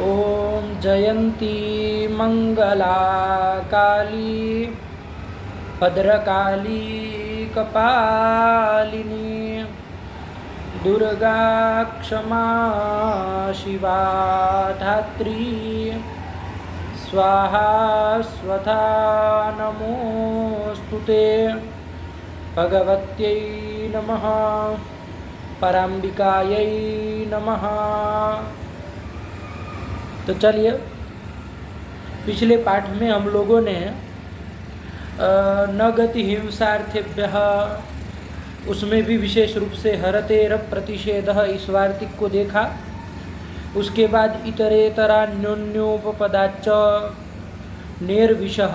ओम जयंती मंगला काली भद्रकाली कपालिनी दुर्गा क्षमा शिवा धात्री स्वाहा स्वधा नमोस्तुते भगवत्यै नमः पराम्बिकायै नमः। तो चलिए, पिछले पाठ में हम लोगों ने न गति हिंसार्थेभ्यः, उसमें भी विशेष रूप से हरतेर प्रतिषेधः इस वार्तिक को देखा। उसके बाद इतरेतरान्योन्योपपदाच्च निर्विशः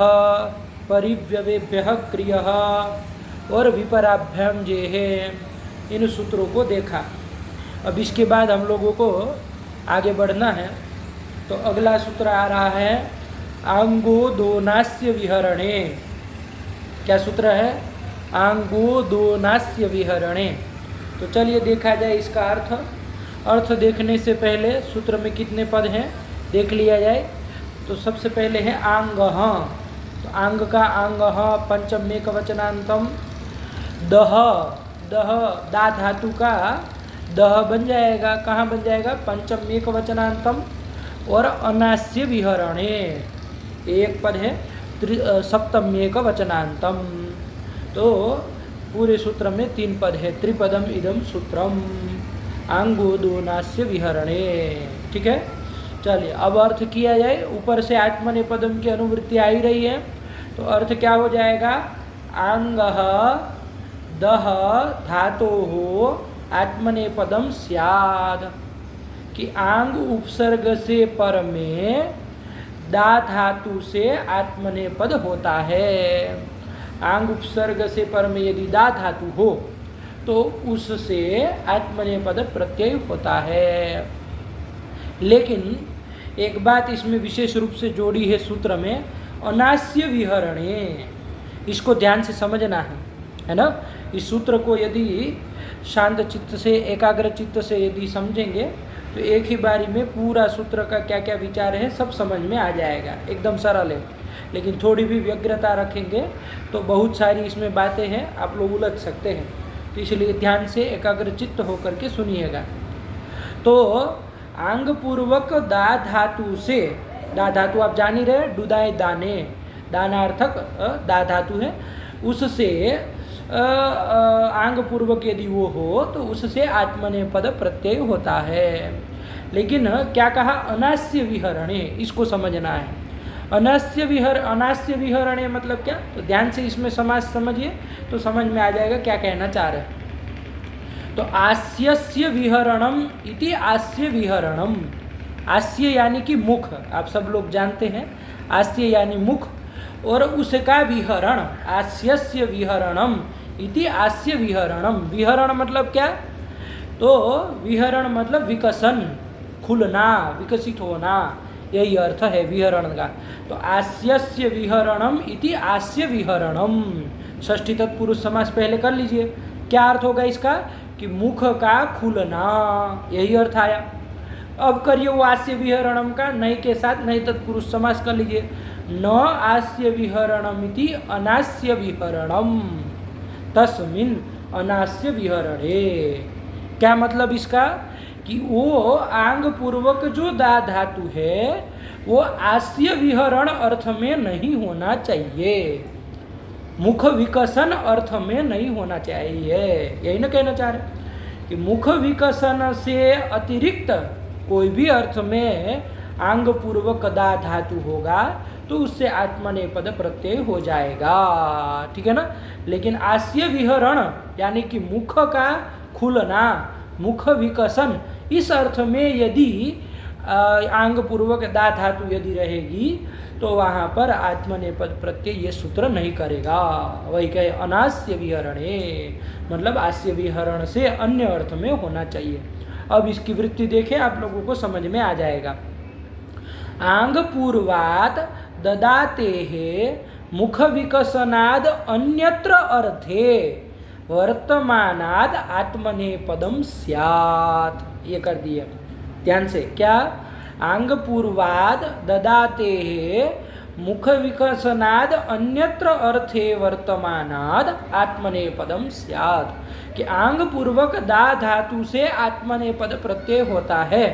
परिव्यवेभ्यः क्रियः और विपराभ्याम जेहे, इन सूत्रों को देखा। अब इसके बाद हम लोगों को आगे बढ़ना है। तो अगला सूत्र आ रहा है आंगोदोनास्य विहरणे। क्या सूत्र है? आंगोदोनास्य विहरणे। तो चलिए देखा जाए इसका अर्थ। अर्थ देखने से पहले सूत्र में कितने पद हैं देख लिया जाए। तो सबसे पहले है आंगः। तो आंग का आंगः पंचम एकवचनांतम दह। दह दा धातु का दह बन जाएगा। कहाँ बन जाएगा? पंचम एकवचनांतम और अनास्य विहरणे एक पद है सप्तम एकवचनांतम। तो पूरे सूत्र में 3 पद है। त्रिपदम इदम सूत्रम आंगोदोनास्य विहरणे। ठीक है, चलिए अब अर्थ किया जाए। ऊपर से आत्मनेपदम की अनुवृत्ति आ ही रही है। तो अर्थ क्या हो जाएगा? आंगः दह धातोः आत्मनेपदम स्याद। कि आंग उपसर्ग से पर में दा धातु से आत्मनेपद होता है। आंग उपसर्ग से पर में यदि दा धातु हो तो उससे आत्मनेपद प्रत्यय होता है। लेकिन एक बात इसमें विशेष रूप से जोड़ी है सूत्र में, अनास्य विहरणे। इसको ध्यान से समझना है ना। इस सूत्र को यदि शांत चित्त से एकाग्र चित्त से यदि समझेंगे तो एक ही बारी में पूरा सूत्र का क्या क्या विचार है सब समझ में आ जाएगा। एकदम सरल है। लेकिन थोड़ी भी व्यग्रता रखेंगे तो बहुत सारी इसमें बातें हैं, आप लोग उलझ सकते हैं। तो इसलिए ध्यान से एकाग्र चित्त होकर के सुनिएगा। तो आंग पूर्वक दा धातु से, दा धातु आप जान ही रहे, डुदाए दाने, दानार्थक दा धातु है, उससे आंग पूर्वक यदि वो हो तो उससे आत्मनेपद प्रत्यय होता है। लेकिन क्या कहा? अनास्य विहरणे। इसको समझना है। अनास्य विहरणे मतलब क्या? तो ध्यान से इसमें समास समझिए तो समझ में आ जाएगा क्या कहना चाह रहे हैं। तो आस्यस्य विहरणम इति आस्य विहरणम। आस्य यानी कि मुख, आप सब लोग जानते हैं। आस्य यानी मुख और उसका विहरण, आस्यस्य विहरणम इति आस्य विहरणम। विहरण मतलब क्या? तो विहरण मतलब विकसन, खुलना, विकसित होना, यही अर्थ है विहरण का। तो आस्यस्य विहरणम इति आस्य विहरणम। षष्ठी तत्पुरुष समास पहले कर लीजिए। क्या अर्थ होगा इसका? कि मुख का खुलना, यही अर्थ आया। अब करिए वो आस्य विहरणम का नहीं के साथ नहीं तत्पुरुष समास कर लीजिए। न आस्य विहरणमिति अनास्य विहरणम तस्मिन् अनास्य विहरणे। क्या मतलब इसका? कि वो आंग पूर्वक जो दा धातु है वो आस्य विहरण अर्थ में नहीं होना चाहिए, मुख विकसन अर्थ में नहीं होना चाहिए। यही ना कहना चाह रहे कि मुख विकसन से अतिरिक्त कोई भी अर्थ में आंग पूर्वक दा धातु होगा तो उससे आत्मनेपद प्रत्यय हो जाएगा। ठीक है ना। लेकिन आस्य विहरण यानी कि मुख का खुलना, मुख विकसन, इस अर्थ में यदि आंग पूर्वक दा धातु यदि रहेगी तो वहाँ पर आत्मनेपद प्रत्यय ये सूत्र नहीं करेगा। वही कहे अनास्य विहरणे, मतलब आस्य विहरण से अन्य अर्थ में होना चाहिए। अब इसकी वृत्ति देखें, आप लोगों को समझ में आ जाएगा। आंग पूर्वात ददाते मुख विकसनाद अन्यत्र अर्थे वर्तमानाद आत्मनेपदम स्यात्। ये कर दिए ध्यान से। क्या? आंग पूर्वाद ददाते मुख विकसनाद अन्यत्र अर्थे वर्तमानाद आत्मनेपदम स्यात्, कि आंग पूर्वक दा धातु से आत्मनेपद प्रत्यय होता है,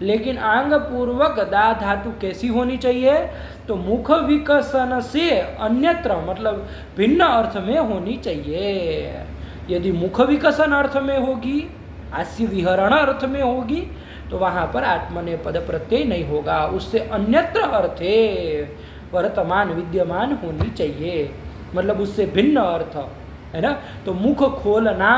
लेकिन आंग पूर्वक दा धातु कैसी होनी चाहिए? तो मुख विकसन से अन्यत्र मतलब भिन्न अर्थ में होनी चाहिए। यदि मुख विकसन अर्थ में होगी, आस्य विहरण अर्थ में होगी, तो वहाँ पर आत्मनेपद प्रत्यय नहीं होगा, उससे अन्यत्र अर्थे वर्तमान विद्यमान होनी चाहिए, मतलब उससे भिन्न अर्थ है ना। तो मुख खोलना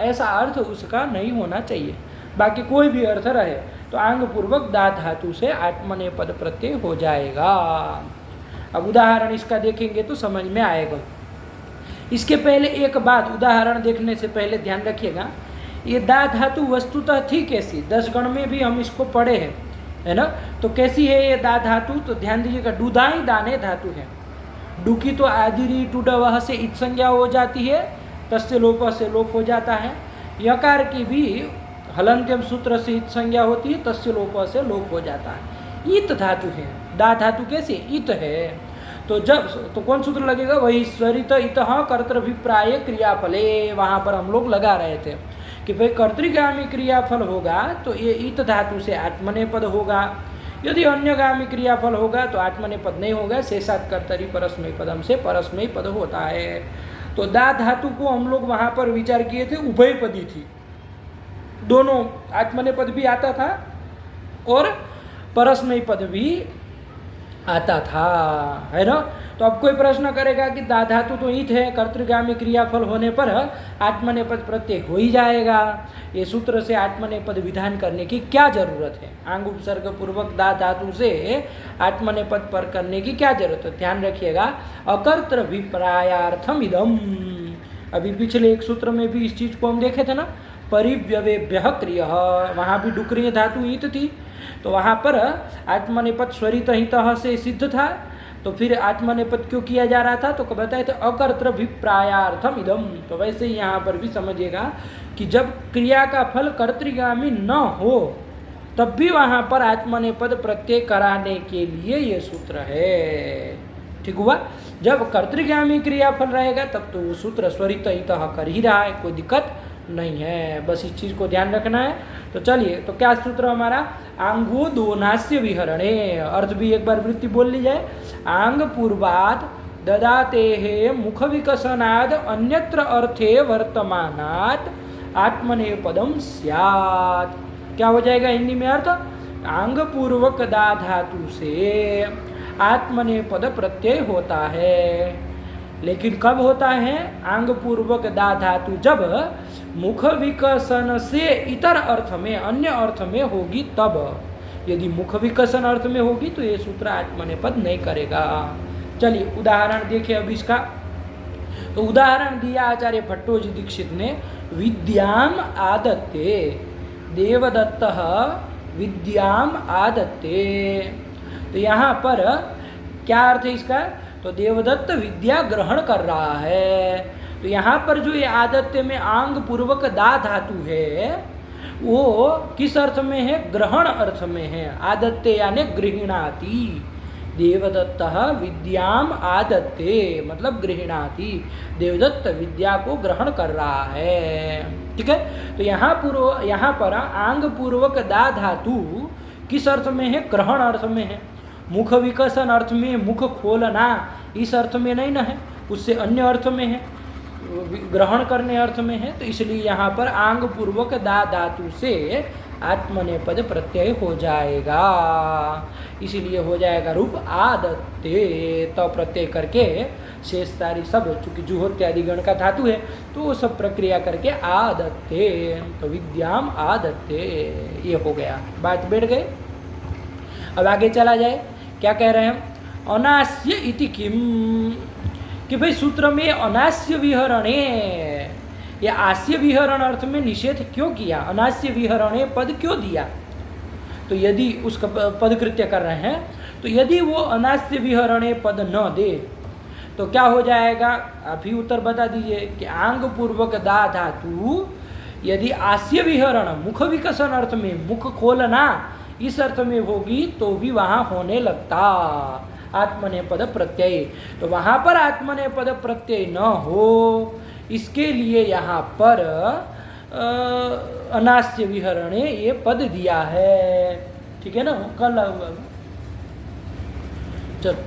ऐसा अर्थ उसका नहीं होना चाहिए, बाकी कोई भी अर्थ रहे तो आंग पूर्वक दा धातु से आत्मनेपद प्रत्यय हो जाएगा। अब उदाहरण इसका देखेंगे तो समझ में आएगा। इसके पहले एक बात, उदाहरण देखने से पहले ध्यान रखिएगा, ये दा धातु वस्तुतः थी कैसी? 10 गण में भी हम इसको पढ़े हैं, है ना। तो कैसी है ये दा धातु? तो ध्यान दीजिएगा, डूदाई दाने धातु है। डू की तो आदिरी टूड वह से इत संज्ञा हो जाती है, तस्य लोप से लोप हो जाता है। यकार की भी हलंत्यम सूत्र से इत संज्ञा होती है, तस्य लोप से लोप हो जाता है। इत धातु है, दा धातु कैसे? इत है। तो जब तो कौन सूत्र लगेगा? वही स्वरित इतः कर्तृभिप्राय क्रियाफले। वहाँ पर हम लोग लगा रहे थे कि भाई कर्तृगामी क्रियाफल होगा तो ये इत धातु से आत्मनेपद होगा, यदि अन्यगामी क्रियाफल होगा तो आत्मनेपद नहीं होगा, शेषात कर्तरी परस्मय पदम से परस्मय पद होता है। तो दा धातु को हम लोग वहाँ पर विचार किए थे, उभयपदी थी, दोनों आत्मनेपद भी आता था और परस्मय पद भी आता था, है ना। तो अब कोई प्रश्न करेगा कि दा धातु तो ईट है, कर्तृगामी क्रियाफल होने पर आत्मनेपद प्रत्यय हो ही जाएगा, ये सूत्र से आत्मनेपद विधान करने की क्या जरूरत है? आंग उपसर्ग पूर्वक दा धातु से आत्मनेपद पर करने की क्या जरूरत है? ध्यान रखिएगा, अकर्तृभिप्रायार्थम इदम। अभी पिछले एक सूत्र में भी इस चीज को हम देखे थे ना, परिव्यवेभ्य क्रिय, वहाँ भी डुक्रिय धातु ईत थी, तो वहाँ पर आत्मनेपद स्वरित हितः से सिद्ध था, तो फिर आत्मनेपद क्यों किया जा रहा था? तो बताए थे अकर्तृभिप्रायार्थम इदम। तो वैसे ही यहाँ पर भी समझिएगा कि जब क्रिया का फल कर्तृगामी न हो तब भी वहाँ पर आत्मनेपद प्रत्यय कराने के लिए ये सूत्र है, ठीक हुआ। जब कर्तृगामी क्रियाफल रहेगा तब तो वो सूत्र स्वरित हितः कर ही रहा है, कोई दिक्कत नहीं है, बस इस चीज़ को ध्यान रखना है। तो चलिए, तो क्या सूत्र हमारा? आंगो दोनास्य विहरणे, अर्थ भी एक बार वृत्ति बोल ली जाए। आंग पूर्वाद ददाते है मुख विकसनाद अन्यत्र अर्थे वर्तमानात आत्मनेपदम स्यात्। क्या हो जाएगा हिंदी में अर्थ? आंग पूर्वक दा धातु से आत्मनेपद प्रत्यय होता है, लेकिन कब होता है? आंग पूर्वक दा धातु जब मुख विकसन से इतर अर्थ में, अन्य अर्थ में होगी तब। यदि मुख विकसन अर्थ में होगी तो ये सूत्र आत्मनेपद नहीं करेगा। चलिए उदाहरण देखें अब इसका। तो उदाहरण दिया आचार्य भट्टोजी दीक्षित ने, विद्याम आदत्ते देवदत्तः विद्याम आदत्ते। तो यहाँ पर क्या अर्थ है इसका? तो देवदत्त विद्या ग्रहण कर रहा है। तो यहाँ पर जो ये आदत्य में आंग पूर्वक दा धातु है वो किस अर्थ में है? ग्रहण अर्थ में है। आदत्य यानी गृहिणाति, देवदत्तः विद्याम आदत्ते मतलब गृहिणाति, देवदत्त विद्या को ग्रहण कर रहा है, ठीक है। तो यहाँ पर आंग पूर्वक दा धातु किस अर्थ में है? ग्रहण अर्थ में है। मुख विकसन अर्थ में, मुख खोलना, इस अर्थ में नहीं ना है, उससे अन्य अर्थ में है, ग्रहण करने अर्थ में है। तो इसलिए यहाँ पर आंग पूर्वक दा धातु से आत्मनेपद प्रत्यय हो जाएगा, इसीलिए हो जाएगा रूप आदत्ते। तो प्रत्यय करके शेष सारी सब, चूंकि जुहोत्यादि गण का धातु है तो वो सब प्रक्रिया करके आदत्ते, तो विद्याम आदत्ते, ये हो गया, बात बैठ गए। अब आगे चला जाए, क्या कह रहे हैं? अनास्य इति किम, कि भाई सूत्र में अनास्य विहरणे या आस्य विहरण अर्थ में निषेध क्यों किया? अनास्य विहरणे पद क्यों दिया? तो यदि उसका पदकृत्य कर रहे हैं तो यदि वो अनास्य विहरणे पद न दे तो क्या हो जाएगा? अभी उत्तर बता दीजिए कि आंग पूर्वक दा धातु यदि आस्य विहरण मुख विकसन अर्थ में, मुख खोलना इस अर्थ में होगी तो भी वहाँ होने लगता आत्मनेपद प्रत्यय। तो वहाँ पर आत्मनेपद प्रत्यय न हो इसके लिए यहाँ पर अनास्य विहरणे ये पद दिया है। ठीक है ना, कल चलो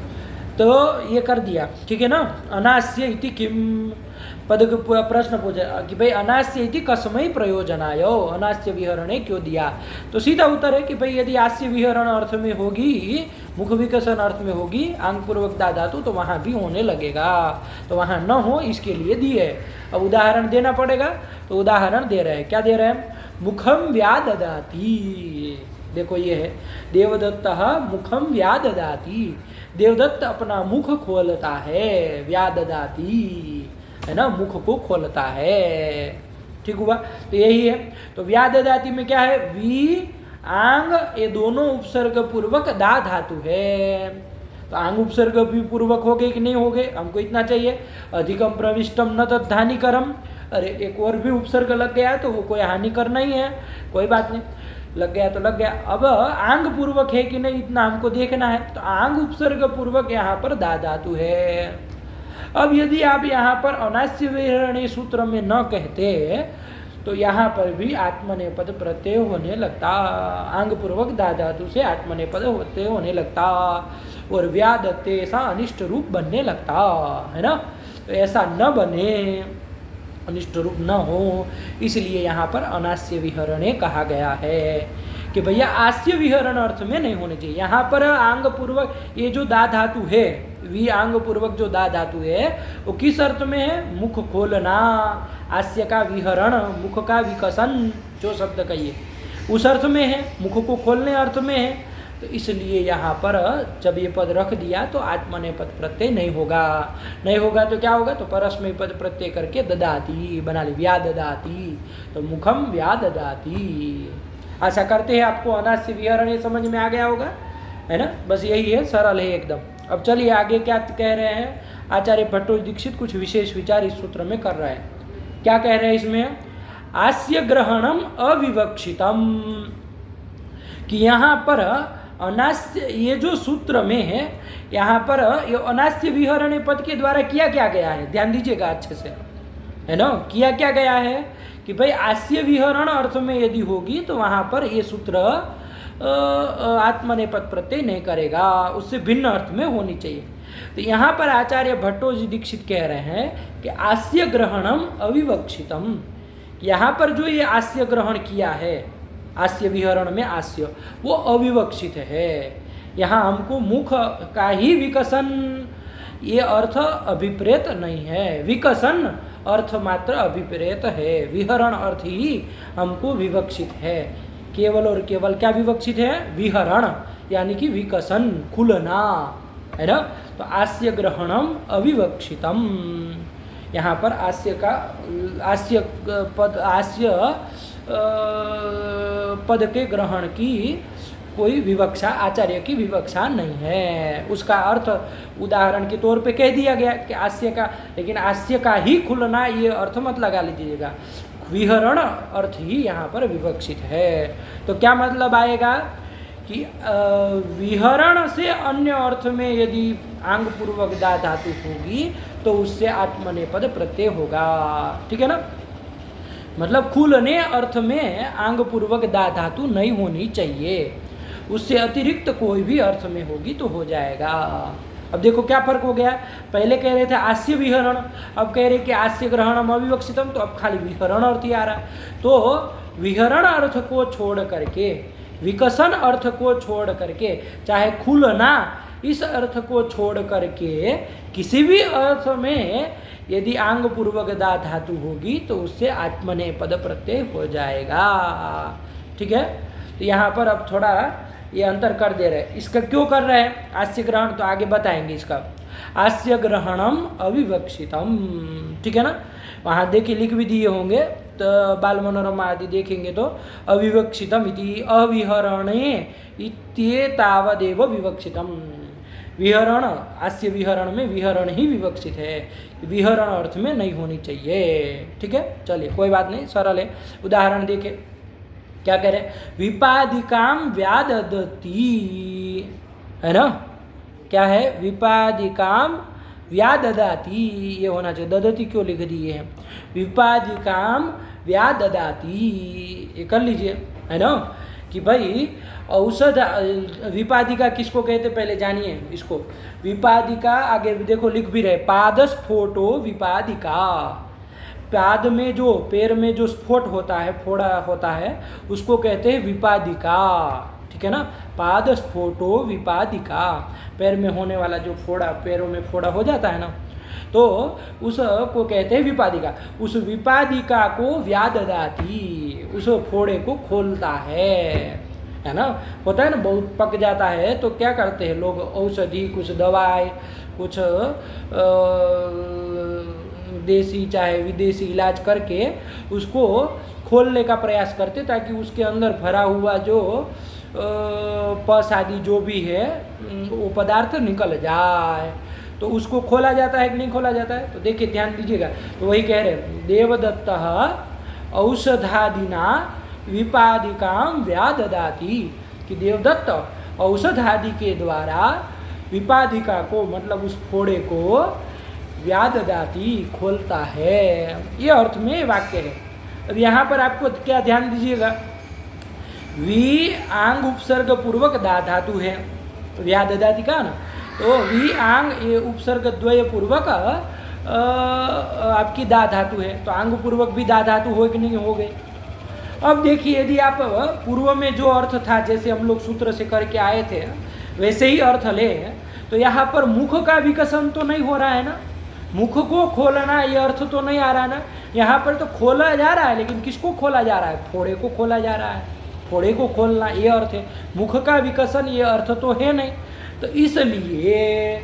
तो ये कर दिया। ठीक है ना, अनास्य इति किम पद प्रश्न पूछा कि भाई अनास्य इति कस्मै प्रयोजनाय, अनास्य विहरणे क्यों दिया। तो सीधा उत्तर है कि भाई यदि आस्य विहरण अर्थ में होगी, मुख विकसन अर्थ में होगी आंग पूर्वक दा धातु तो वहाँ भी होने लगेगा, तो वहाँ न हो इसके लिए दिए। अब उदाहरण देना पड़ेगा, तो उदाहरण दे रहे हैं। क्या दे रहे हैं? मुखम व्याददाति। देखो ये है, देवदत्त मुखम व्याददाति, देवदत्त अपना मुख खोलता है, व्याददाति है ना, मुख को खोलता है। ठीक हुआ, तो यही है। तो व्याददाति में क्या है? वी आंग ये दोनों उपसर्ग पूर्वक दा धातु है। तो आंग उपसर्ग भी पूर्वक हो गए कि नहीं हो गए, हमको इतना चाहिए। अधिकम प्रविष्टम न तद्हानिकरम, अरे एक और भी उपसर्ग लग गया तो वो कोई हानिकर नहीं है, कोई बात नहीं, लग गया तो लग गया। अब आंग पूर्वक है कि नहीं इतना हमको देखना है। तो आंग उपसर्ग पूर्वक यहाँ पर दा धातु है। अब यदि आप यहाँ पर अनास्य विहरणी सूत्र में न कहते तो यहाँ पर भी आत्मनेपद प्रत्यय होने लगता, आंग पूर्वक दा धातु से आत्मनेपद होते होने लगता और व्यादत्ते ऐसा अनिष्ट रूप बनने लगता है ना। तो ऐसा न बने, अनिष्ट रूप न हो, इसलिए यहाँ पर अनास्य विहरणे कहा गया है कि भैया आस्य विहरण अर्थ में नहीं होने चाहिए। यहाँ पर आंग पूर्वक ये जो दा धातु है, वी आंग पूर्वक जो दा धातु है वो किस अर्थ में है? मुख खोलना, आस्य का विहरण, मुख का विकसन जो शब्द कहिए उस अर्थ में है, मुख को खोलने अर्थ में है। तो इसलिए यहाँ पर जब ये पद रख दिया तो आत्मनेपद प्रत्यय नहीं होगा। नहीं होगा तो क्या होगा? तो परस्मै पद प्रत्यय करके ददाती बना ली, व्याददाति, तो मुखम व्याददाति। आशा करते हैं आपको अनास्य विहरण समझ में आ गया होगा, है ना। बस यही है, सरल है एकदम। अब चलिए आगे क्या कह रहे हैं आचार्य भट्टो दीक्षित, कुछ विशेष विचार इस सूत्र में कर रहे हैं। क्या कह रहे हैं इसमें? आस्य ग्रहणम अविवक्षितम, कि यहाँ पर अनास्य, ये जो सूत्र में है यहाँ पर ये अनास्य विहरण पद के द्वारा किया क्या गया है, ध्यान दीजिएगा अच्छे से, है ना। किया क्या गया है कि भाई आस्य विहरण अर्थ में यदि होगी तो वहाँ पर ये सूत्र आत्मनेपद प्रत्यय नहीं करेगा, उससे भिन्न अर्थ में होनी चाहिए। तो यहाँ पर आचार्य भट्टो जी दीक्षित कह रहे हैं कि आस्य ग्रहणम अविवक्षितम, यहाँ पर जो ये आस्य ग्रहण किया है, आस्य विहरण में आस्य, वो अविवक्षित है। यहाँ हमको मुख का ही विकसन, ये अर्थ अभिप्रेत नहीं है, विकसन अर्थ मात्र अभिप्रेत है, विहरण अर्थ ही हमको विवक्षित है। केवल और केवल क्या विवक्षित है? विहरण, यानी कि विकसन, खुलना, है ना। तो आस्य ग्रहणम अविवक्षितम, यहाँ पर आस्य का, आस्य पद, आस्य पद के ग्रहण की कोई विवक्षा, आचार्य की विवक्षा नहीं है। उसका अर्थ उदाहरण के तौर पे कह दिया गया कि आस्य का, लेकिन आस्य का ही खुलना ये अर्थ मत लगा लीजिएगा, विहरण अर्थ ही यहाँ पर विवक्षित है। तो क्या मतलब आएगा कि विहरण से अन्य अर्थ में यदि आंग पूर्वक दा धातु होगी तो उससे आत्मनेपद प्रत्यय होगा। ठीक है ना, मतलब खुलने अर्थ में आंग पूर्वक दा धातु नहीं होनी चाहिए, उससे अतिरिक्त कोई भी अर्थ में होगी तो हो जाएगा। अब देखो क्या फर्क हो गया, पहले कह रहे थे आस्य विहरण, अब कह रहे कि आस्य ग्रहणम अविवक्षितम, तो अब खाली विहरण अर्थ ही आ रहा है। तो विहरण अर्थ को छोड़ करके, विकसन अर्थ को छोड़ करके, चाहे खुलना इस अर्थ को छोड़ करके किसी भी अर्थ में यदि आंग पूर्वक दा धातु होगी तो उससे आत्मनेपद प्रत्यय हो जाएगा। ठीक है, तो यहाँ पर अब थोड़ा ये अंतर कर दे रहे हैं। इसका क्यों कर रहे हैं आस्य ग्रहण, तो आगे बताएंगे इसका। आस्य ग्रहणम अविवक्षितम, ठीक है ना, वहाँ देखिए लिख भी दिए होंगे, तो बाल मनोरमा आदि देखेंगे तो अविवक्षितम इति अविहरणे इत्येतावदेव विवक्षितम, विहरण, आस्य विहरण में विहरण ही विवक्षित है, विहरण अर्थ में नहीं होनी चाहिए। ठीक है, चलिए कोई बात नहीं, सरल है। उदाहरण देखें, क्या कह रहे हैं? विपादिकाम व्याददती, है ना? क्या है? विपादिकाम व्याददाती, ये होना चाहिए, ददती क्यों लिख दिए हैं? विपादिकाम व्याददाती, ये कर लीजिए, है ना? कि भाई औषध, विपादिका किसको कहते पहले जानिए इसको। विपादिका आगे देखो लिख भी रहे, पादस्फोटो विपादिका, पाद में जो, पैर में जो स्फोट होता है, फोड़ा होता है, उसको कहते हैं विपादिका, ठीक है ना? पाद स्फोटो विपादिका, पैर में होने वाला जो फोड़ा, पैरों में फोड़ा हो जाता है ना, तो उसको कहते हैं विपादिका। उस विपादिका को व्याददाती, उस फोड़े को खोलता है ना? होता है ना, बहुत पक जाता है तो क्या करते हैं लोग, औषधि, कुछ दवाई, कुछ देसी चाहे विदेशी इलाज करके उसको खोलने का प्रयास करते, ताकि उसके अंदर भरा हुआ जो पस आदि जो भी है वो पदार्थ निकल जाए। तो उसको खोला जाता है कि नहीं खोला जाता है? तो देखिए ध्यान दीजिएगा, तो वही कह रहे हैं, देवदत्तः औषधादिना विपादिकाम व्याददाति, कि देवदत्त औषधादि के द्वारा विपादिका को, मतलब उस फोड़े को, व्याददाति, खोलता है। ये अर्थ में वाक्य है। अब यहाँ पर आपको क्या ध्यान दीजिएगा, वी आंग उपसर्ग पूर्वक दा धातु है, व्याददाति का ना, तो वी आंग ये उपसर्ग द्वय पूर्वक आपकी दा धातु है, तो आंग पूर्वक भी दा धातु हो कि नहीं, हो गई। अब देखिए, यदि आप पूर्व में जो अर्थ था, जैसे हम लोग सूत्र से करके आए थे, वैसे ही अर्थ ले, तो यहाँ पर मुख का विकसन तो नहीं हो रहा है ना, मुख को खोलना ये अर्थ तो नहीं आ रहा ना। यहाँ पर तो खोला जा रहा है, लेकिन किसको खोला जा रहा है? फोड़े को खोला जा रहा है, फोड़े को खोलना ये अर्थ है, मुख का विकसन ये अर्थ तो है नहीं। तो इसलिए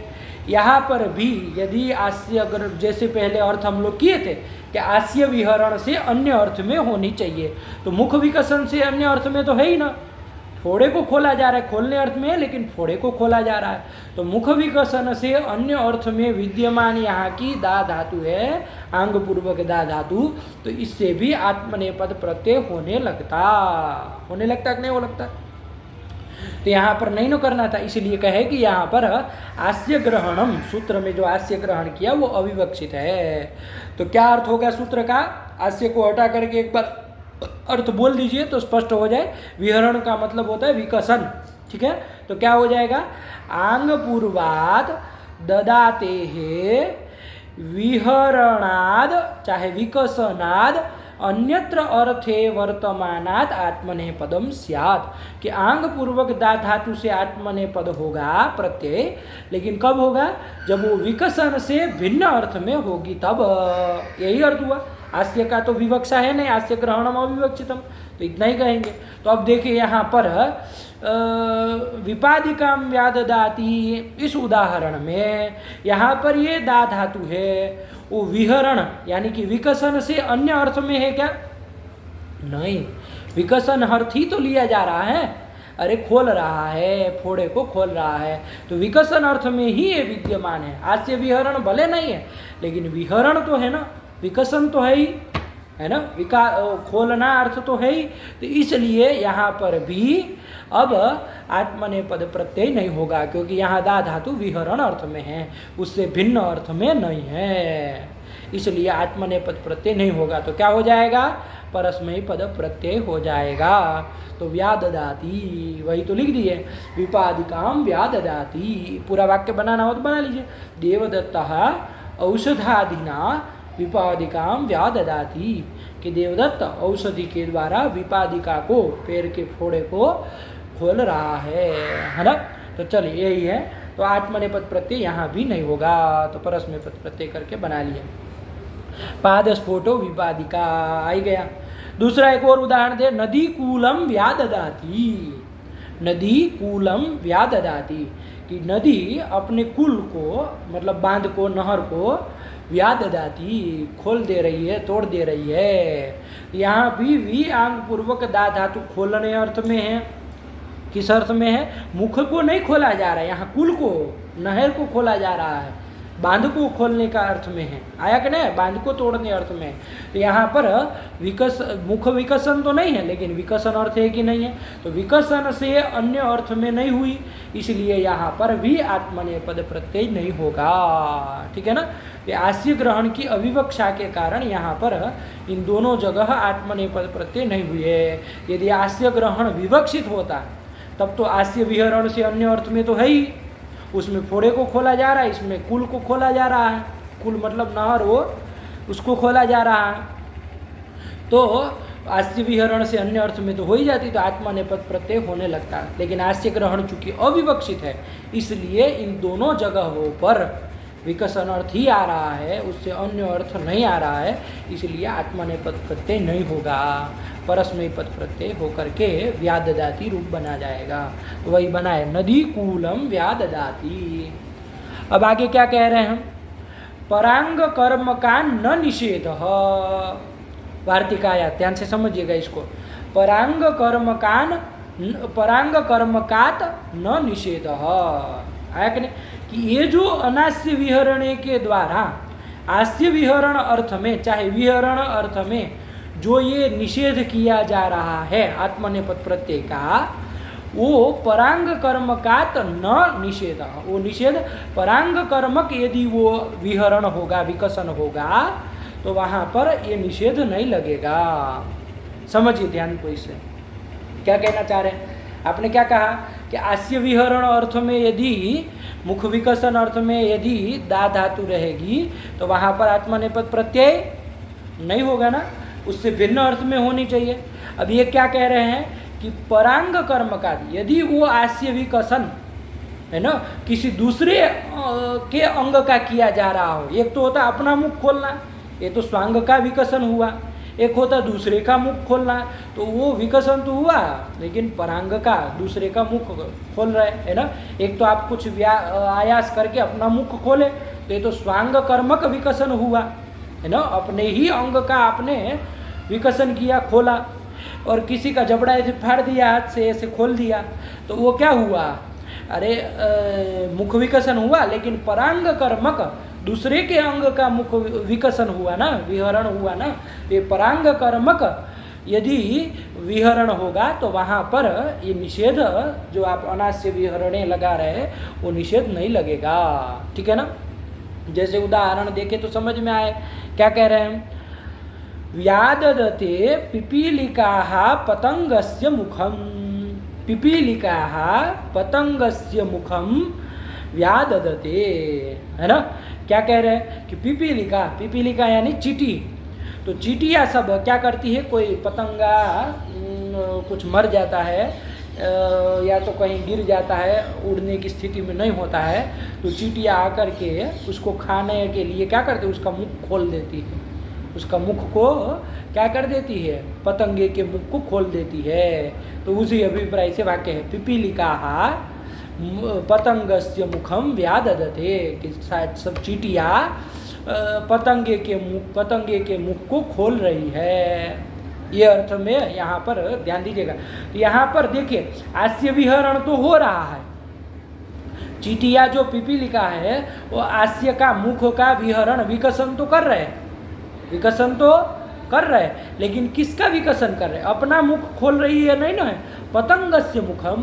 यहाँ पर भी यदि आस्य, अगर जैसे पहले अर्थ हम लोग किए थे कि आस्य विहरण से अन्य अर्थ में होनी चाहिए, तो मुख विकसन से अन्य अर्थ में तो है ही ना, फोड़े को खोला जा रहा है, खोलने अर्थ में है, लेकिन फोड़े को खोला जा रहा है, तो मुख विकसन से अन्य अर्थ में विद्यमान यहाँ की दा धातु है, आंग पूर्वक दा धातु, तो इससे भी आत्मनेपद प्रत्यय होने लगता कि नहीं हो लगता? तो यहाँ पर नहीं न करना था, इसलिए कहे कि यहाँ पर आस्य ग्रहणम, सूत्र में जो आस्य ग्रहण किया वो अविवक्षित है। तो क्या अर्थ हो गया सूत्र का? आस्य को हटा करके एक बार अर्थ बोल दीजिए तो स्पष्ट हो जाए। विहरण का मतलब होता है विकसन, ठीक है? तो क्या हो जाएगा? आंग पूर्वाद ददाते है विहरणाद चाहे विकसनाद अन्यत्र अर्थे वर्तमानात् आत्मनेपदम स्यात्, कि आंग पूर्वक दा धातु से आत्मनेपद होगा प्रत्यय, लेकिन कब होगा? जब वो विकसन से भिन्न अर्थ में होगी तब। यही अर्थ हुआ। आस्य का तो विवक्षा है नहीं, आस्य ग्रहणम अविवक्षितम, तो इतना ही कहेंगे। तो अब देखिए यहाँ पर विपादिकाम व्याददाति, इस उदाहरण में यहाँ पर ये दा धातु है, वो विहरण यानी कि विकसन से अन्य अर्थ में है क्या? नहीं, विकसन अर्थ ही तो लिया जा रहा है। अरे खोल रहा है, फोड़े को खोल रहा है, तो विकसन अर्थ में ही ये विद्यमान है। आस्य विहरण भले नहीं है, लेकिन विहरण तो है ना, विकसन तो है ही, है ना, खोलना अर्थ तो है ही। तो इसलिए यहाँ पर भी अब आत्मनेपद प्रत्यय नहीं होगा, क्योंकि यहाँ दा धातु विहरण अर्थ में है, उससे भिन्न अर्थ में नहीं है, इसलिए आत्मनेपद प्रत्यय नहीं होगा। तो क्या हो जाएगा? परस्मयी पद प्रत्यय हो जाएगा। तो व्याददाति, वही तो लिख दिए, विपादिकाम व्याददाति। पूरा वाक्य बनाना हो तो बना लीजिए। देवदत्तः औषधादिना विपादिकाम व्याददाति, कि देवदत्त औषधि के द्वारा विपादिका को, पैर के फोड़े को खोल रहा है ना। तो चलिए यही है। तो आत्मनेपद प्रत्यय यहाँ भी नहीं होगा, तो परस्मैपद प्रत्यय करके बना लिए। पादस्फोटो विपादिका आई गया। दूसरा एक और उदाहरण दे, नदी कूलम व्याददाति। नदी कूलम व्याददाति, कि नदी अपने कुल को, मतलब बांध को, नहर को व्याददाति, खोल दे रही है, तोड़ दे रही है। यहाँ भी वी आंग पूर्वक दा धातु खोलने अर्थ में है। किस अर्थ में है? मुख को नहीं खोला जा रहा है, यहाँ कुल को, नहर को खोला जा रहा है, बांध को खोलने का अर्थ में है, आया कि नहीं, बांध को तोड़ने अर्थ में है। तो यहाँ पर मुख विकसन तो नहीं है, लेकिन विकसन अर्थ है कि नहीं है, तो विकसन से अन्य अर्थ में नहीं हुई, इसलिए यहाँ पर भी आत्मनेपद प्रत्यय नहीं होगा। ठीक है ना। ये आस्य ग्रहण की अविवक्षा के कारण यहाँ पर इन दोनों जगह आत्मनेपद प्रत्यय नहीं हुए। यदि आस्य ग्रहण विवक्षित होता तब तो आस्य विहरण से अन्य अर्थ में तो है ही, उसमें फोड़े को खोला जा रहा है, इसमें कुल को खोला जा रहा है, कुल मतलब नहर हो उसको खोला जा रहा है, तो आस्य विहरण से अन्य अर्थ में तो हो ही जाती, तो आत्मनेपद प्रत्यय होने लगता है। लेकिन आस्य ग्रहण चूंकि अविवक्षित है, इसलिए इन दोनों जगहों पर विकसन अर्थ ही आ रहा है, उससे अन्य अर्थ नहीं आ रहा है, इसलिए आत्मनेपद प्रत्यय नहीं होगा, परस्मय पद प्रत्यय होकर के व्याददाती रूप बना जाएगा। तो वही बना है नदी कूलम व्याददाती। अब आगे क्या कह रहे हैं हम, परांग कर्म का न निषेध, वार्तिकाया ध्यान से समझिएगा इसको, परांग कर्मकात न निषेध, आया कि नहीं, कि ये जो अनास्य विहरण के द्वारा आस्य विहरण अर्थ में, चाहे विहरण अर्थ में जो ये निषेध किया जा रहा है आत्मनेपद प्रत्यय का, वो परांग कर्मकात न निषेध, वो निषेध परांग कर्मक यदि वो विहरण होगा, विकसन होगा, तो वहाँ पर ये निषेध नहीं लगेगा। समझिए ध्यान को, इससे क्या कहना चाह रहे हैं, आपने क्या कहा कि आस्य विहरण अर्थ में यदि मुख विकसन अर्थ में यदि दा धातु रहेगी तो वहाँ पर आत्मनेपद प्रत्यय नहीं होगा ना, उससे भिन्न अर्थ में होनी चाहिए। अब ये क्या कह रहे हैं कि परांग कर्म का यदि वो आस्य विकसन है ना किसी दूसरे के अंग का किया जा रहा हो, एक तो होता अपना मुख खोलना, ये तो स्वांग का विकसन हुआ, एक होता दूसरे का मुख खोलना, तो वो विकसन तो हुआ, लेकिन परांग का दूसरे का मुख खोल रहे है ना। एक तो आप कुछ आयास करके अपना मुख खोले, तो ये तो स्वांग कर्मक विकसन हुआ है ना, अपने ही अंग का आपने विकसन किया, खोला, और किसी का जबड़ा ऐसे फाड़ दिया, हाथ से ऐसे खोल दिया, तो वो क्या हुआ, अरे मुख विकसन हुआ, लेकिन परांग कर्मक दूसरे के अंग का मुख विकसन हुआ ना, विहरण हुआ ना। ये परांग कर्मक यदि विहरण होगा तो वहाँ पर ये निषेध जो आप अनास्य विहरणे लगा रहे हैं वो निषेध नहीं लगेगा। ठीक है ना। जैसे उदाहरण देखें तो समझ में आए, क्या कह रहे हैं, व्याददते पिपीलिकाः पतंगस्य मुखम, पिपीलिकाः पतंगस्य मुखम व्याददते, है ना। क्या कह रहे हैं कि पिपीलिका, पिपीलिका यानी चींटी, तो चींटियाँ सब क्या करती है, कोई पतंगा कुछ मर जाता है या तो कहीं गिर जाता है, उड़ने की स्थिति में नहीं होता है, तो चींटियाँ आकर के उसको खाने के लिए क्या करते हैं, उसका मुख खोल देती है, उसका मुख को क्या कर देती है, पतंगे के मुख को खोल देती है। तो उसी अभिप्राय से वाक्य है पिपीलिकाः पतंगस्य मुखम व्याददते, कि शायद सब चींटियाँ पतंगे के मुख को खोल रही है, ये अर्थ में यहाँ पर ध्यान दीजिएगा। तो यहाँ पर देखिए आस्य विहरण तो हो रहा है, चींटियाँ जो पिपीलिका है वो आस्य का मुख का विहरण विकसन तो कर रहे हैं, विकसन तो कर रहे हैं, लेकिन किसका विकसन कर रहे हैं, अपना मुख खोल रही है नहीं ना, पतंगस्य मुखम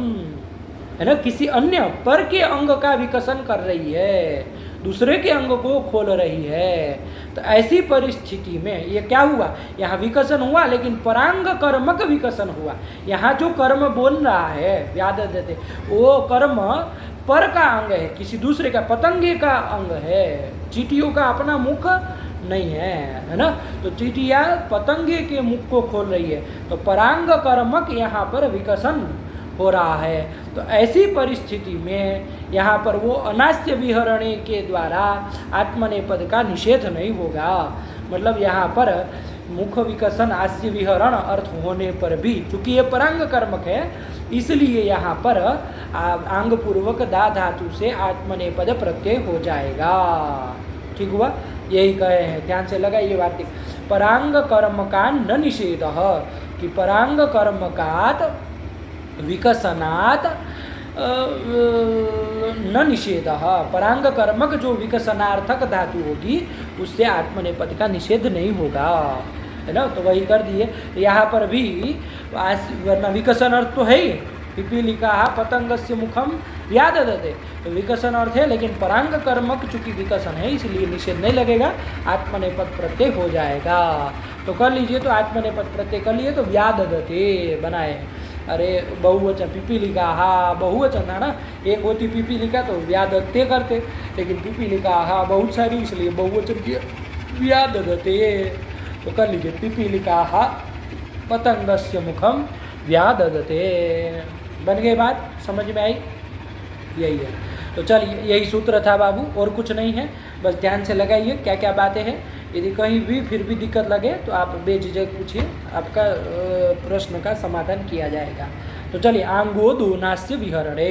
है ना, किसी अन्य पर के अंग का विकसन कर रही है, दूसरे के अंग को खोल रही है। तो ऐसी परिस्थिति में ये क्या हुआ, यहाँ विकसन हुआ लेकिन परांग कर्मक विकसन हुआ। यहाँ जो कर्म बोल रहा है व्याददते, वो कर्म पर का अंग है, किसी दूसरे का, पतंगे का अंग है, चींटियों का अपना मुख नहीं है ना। तो चींटियाँ पतंगे के मुख को खोल रही है, तो परांग कर्मक यहाँ पर विकसन हो रहा है। तो ऐसी परिस्थिति में यहाँ पर वो अनास्य विहरणे के द्वारा आत्मनेपद का निषेध नहीं होगा। मतलब यहाँ पर मुख विकसन आस्य विहरण अर्थ होने पर भी, चूंकि ये परांग कर्मक है, इसलिए यहाँ पर आंग पूर्वक दा धातु से आत्मनेपद प्रत्यय हो जाएगा। ठीक हुआ, यही कहे हैं, ध्यान से लगाइए वार्तिक। परांग कर्मकान न निषेधः, कि परांग कर्मकात विकसनात् न निषेध, परांग कर्मक जो विकसनार्थक धातु होगी उससे आत्मनेपद का निषेध नहीं होगा, है ना। तो वही कर दिए। यहाँ पर भी वरना विकसन अर्थ तो है ही, पिपीलिका पतंगस्य मुखम व्याददते, तो विकसन अर्थ है, लेकिन परांग कर्मक चूंकि विकसन है इसलिए निषेध नहीं लगेगा, आत्मनेपद प्रत्यय हो जाएगा। तो कर लीजिए, तो आत्मनेपद प्रत्यय कर लिए तो व्याददते बनाए। अरे बहुवचन पिपीलिका बहुवचन था ना, एक होती पिपीलिका तो व्यादत्ते करते, लेकिन पिपीलिका बहुत सारी इसलिए बहुवचन किया व्याददते। तो कर लीजिए पिपीलिका पतंगस्य मुखम व्याददते। बन गई बात, समझ में आई? यही है। तो चलिए यही सूत्र था बाबू, और कुछ नहीं है, बस ध्यान से लगाइए क्या क्या बातें हैं। यदि कहीं भी फिर भी दिक्कत लगे तो आप बेझिझक पूछिए, आपका प्रश्न का समाधान किया जाएगा। तो चलिए आंगो दोनास्य विहरणे,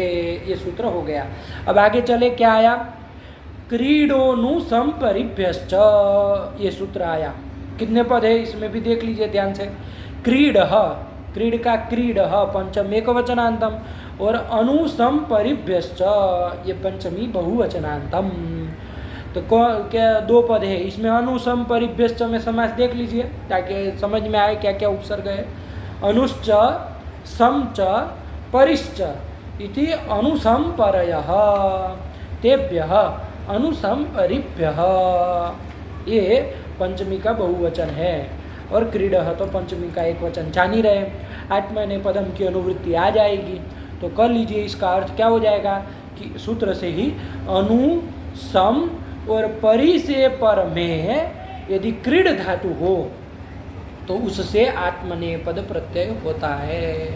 ये सूत्र हो गया। अब आगे चले, क्या आया? क्रीडोनु संपरिभ्यश्च, ये सूत्र आया। कितने पद है इसमें भी देख लीजिए ध्यान से। क्रीड, क्रीड का क्रीड पंचम एकवचनांतम, और अनुसंपरिभ्यश्च ये पंचमी बहुवचनांतम। तो क्या दो पद है इसमें, अनुसंपरिभ्यश्च में समास देख लीजिए ताकि समझ में आए क्या क्या उपसर्ग है। अनुश्च समच परिश्च इति अनुसंपरयः तेभ्यः अनुसंपरिभ्यः, ये पंचमी का बहुवचन है। और क्रीडः तो पंचमी का एक वचन जान ही रहे, आत्मनेपदम की अनुवृत्ति आ जाएगी। तो कर लीजिए, इसका अर्थ क्या हो जाएगा कि सूत्र से ही अनु सम और परि से पर में यदि क्रीड धातु हो तो उससे आत्मनेपद प्रत्यय होता है।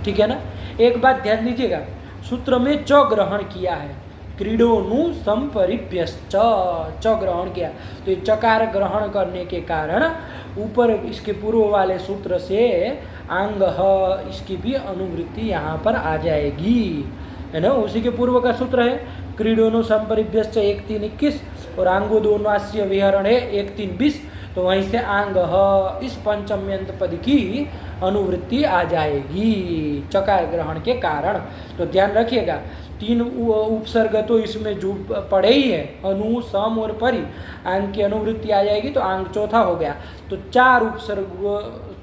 ठीक है ना। एक बात ध्यान दीजिएगा, सूत्र में च ग्रहण किया है, क्रीडोनु संपरिभ्यश्च च ग्रहण किया, तो ये चकार ग्रहण करने के कारण ऊपर इसके पूर्व वाले सूत्र से आंग इसकी भी अनुवृत्ति यहाँ पर आ जाएगी, है ना। उसी के पूर्व का सूत्र है क्रीडोनु संपरिभ्यश्च 1-3-21 और आंगो दोनास्य विहरण है 1-3-20, तो वहीं से आंग इस पंचम्यंत पद की अनुवृत्ति आ जाएगी चकार ग्रहण के कारण। तो ध्यान रखिएगा, 3 उपसर्ग तो इसमें जो पड़े ही है, अनु सम और परि, आंग की अनुवृत्ति आ जाएगी तो आंग चौथा हो गया। तो 4 उपसर्ग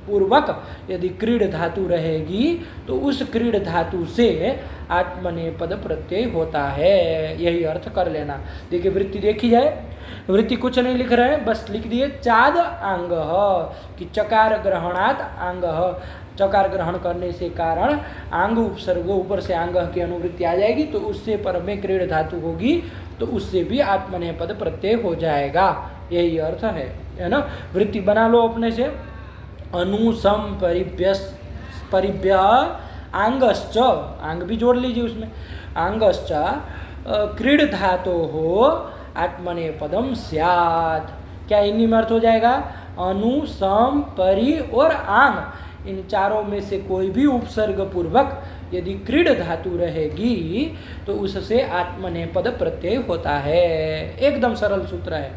पूर्वक यदि क्रीड धातु रहेगी तो उस क्रीड धातु से आत्मनेपद प्रत्यय होता है, यही अर्थ कर लेना। देखिए वृत्ति देखी जाए, वृत्ति कुछ नहीं लिख रहे हैं, बस लिख दिए चाद आंग कि चकार ग्रहणात आंग, चकार ग्रहण करने से कारण आंग उपसर्ग ऊपर से आंग की अनुवृत्ति आ जाएगी, तो उससे पर में क्रीड धातु होगी तो उससे भी आत्मनेपद प्रत्यय हो जाएगा, यही अर्थ है ना। वृत्ति बना लो अपने से, अनुसम परिभ्य आंगश्च, आंग भी जोड़ लीजिए उसमें, आंगश्च क्रीड धातु हो आत्मनेपदम स्यात्। क्या इन्हीं में अर्थ हो जाएगा? अनु सम परि और आंग, इन चारों में से कोई भी उपसर्ग पूर्वक यदि क्रीड धातु रहेगी तो उससे आत्मनेपद प्रत्यय होता है। एकदम सरल सूत्र है,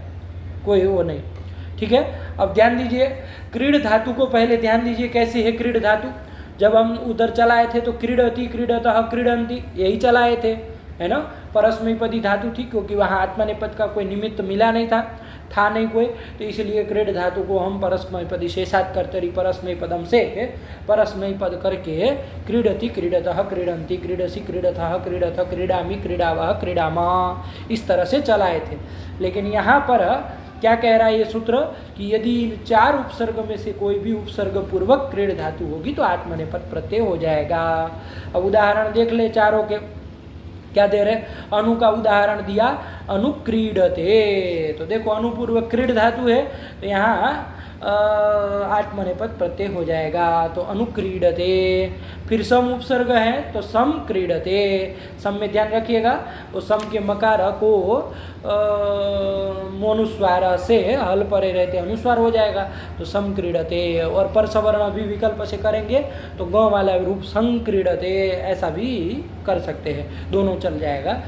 कोई वो नहीं। ठीक है। अब ध्यान दीजिए, क्रीड धातु को पहले ध्यान दीजिए कैसे है क्रीड धातु। जब हम उधर चलाए थे तो क्रीडति क्रीडतः क्रीडन्ति यही चलाए थे, है ना। परस्मैपदी धातु थी क्योंकि वहाँ आत्मनेपद का कोई निमित्त मिला नहीं था नहीं कोई, तो इसलिए क्रीड धातु को हम परस्मैपदी शेषात् कर्तरि परस्मैपदम से परस्मैपद करके क्रीडति क्रीडतः क्रीडन्ति क्रीडसि क्रीडतः क्रीडथ क्रीडामि क्रीडावः क्रीडामा इस तरह से चलाए थे। लेकिन यहाँ पर क्या कह रहा है ये सूत्र कि यदि इन 4 उपसर्ग में से कोई भी उपसर्ग पूर्वक क्रीड धातु होगी तो आत्मनेपद प्रत्यय हो जाएगा। अब उदाहरण देख ले चारों के, क्या दे रहे? अनु का उदाहरण दिया, अनुक्रीडते, तो देखो अनुपूर्वक क्रीड धातु है तो यहाँ आत्मनेपद प्रत्यय हो जाएगा, तो अनुक्रीडते। फिर सम उपसर्ग है तो सम क्रीडते, सम में ध्यान रखिएगा, तो सम के मकार को मोनुस्वार से हल परे रहते अनुस्वार हो जाएगा, तो सम क्रीडते। और पर सवर्ण भी विकल्प से करेंगे तो ग वाला रूप संक्रीडते ऐसा भी कर सकते हैं, दोनों चल जाएगा।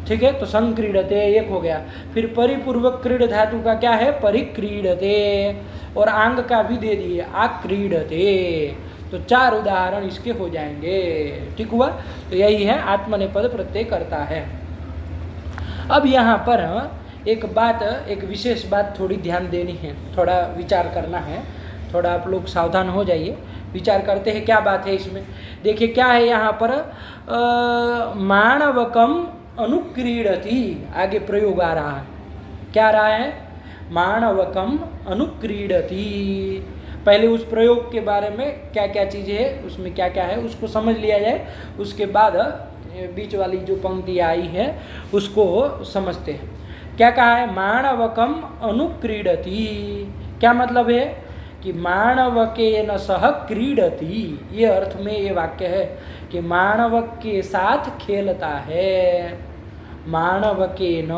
ठीक है, तो संक्रीडते एक हो गया। फिर परिपूर्वक क्रीड धातु का क्या है? परिक्रीडते, और आंग का भी दे दिए आक्रीडते, तो 4 उदाहरण इसके हो जाएंगे। ठीक हुआ, तो यही है आत्मनेपद प्रत्यय करता है। अब यहाँ पर एक बात, एक विशेष बात थोड़ी ध्यान देनी है, थोड़ा विचार करना है, थोड़ा आप लोग सावधान हो जाइए, विचार करते हैं क्या बात है इसमें। देखिए क्या है यहाँ पर, माणवकम अनुक्रीडति, आगे प्रयोग आ रहा है, क्या आ रहा है, माणवकम अनुक्रीडति। पहले उस प्रयोग के बारे में क्या क्या चीज़ें है, उसमें क्या क्या है उसको समझ लिया जाए, उसके बाद बीच वाली जो पंक्ति आई है उसको समझते हैं। क्या कहा है, माणवकम अनुक्रीडति, क्या मतलब है कि माणवकेन सह क्रीडति, ये अर्थ में ये वाक्य है कि माणवक के साथ खेलता है, माणवकेन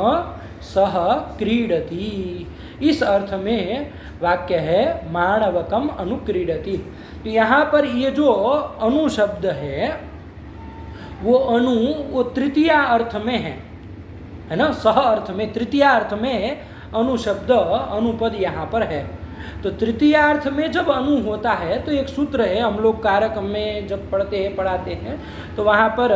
सह क्रीडति, इस अर्थ में वाक्य है माणवकम अनुक्रीडति। तो यहाँ पर ये जो अनु शब्द है वो अनु वो तृतीय अर्थ में है ना, सह अर्थ में, तृतीय अर्थ में अनु शब्द अनुपद यहाँ पर है। तो तृतीय अर्थ में जब अनु होता है तो एक सूत्र है, हम लोग कारक में जब पढ़ाते हैं तो वहाँ पर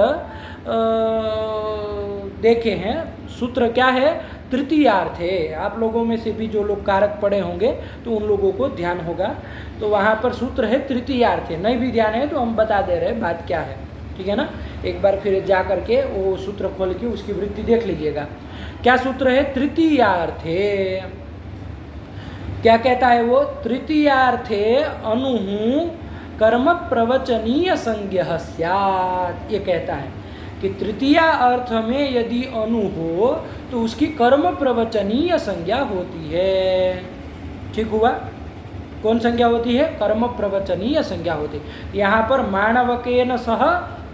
देखे हैं सूत्र क्या है, तृतीयार्थ है। आप लोगों में से भी जो लोग कारक पढ़े होंगे तो उन लोगों को ध्यान होगा, तो वहाँ पर सूत्र है तृतीयार्थ है, नहीं भी ध्यान है तो हम बता दे रहे हैं बात क्या है, ठीक है ना। एक बार फिर जा करके वो सूत्र खोल के उसकी वृत्ति देख लीजिएगा, क्या सूत्र है, तृतीयार्थे, क्या कहता है वो, तृतीयार्थे अनु कर्म प्रवचनीय संज्ञः स्यात्, ये कहता है कि तृतीय अर्थ में यदि अनु हो तो उसकी कर्म प्रवचनीय संज्ञा होती है। ठीक हुआ, कौन संज्ञा होती है, कर्म प्रवचनीय संज्ञा होती है। यहाँ पर माणवकेन सह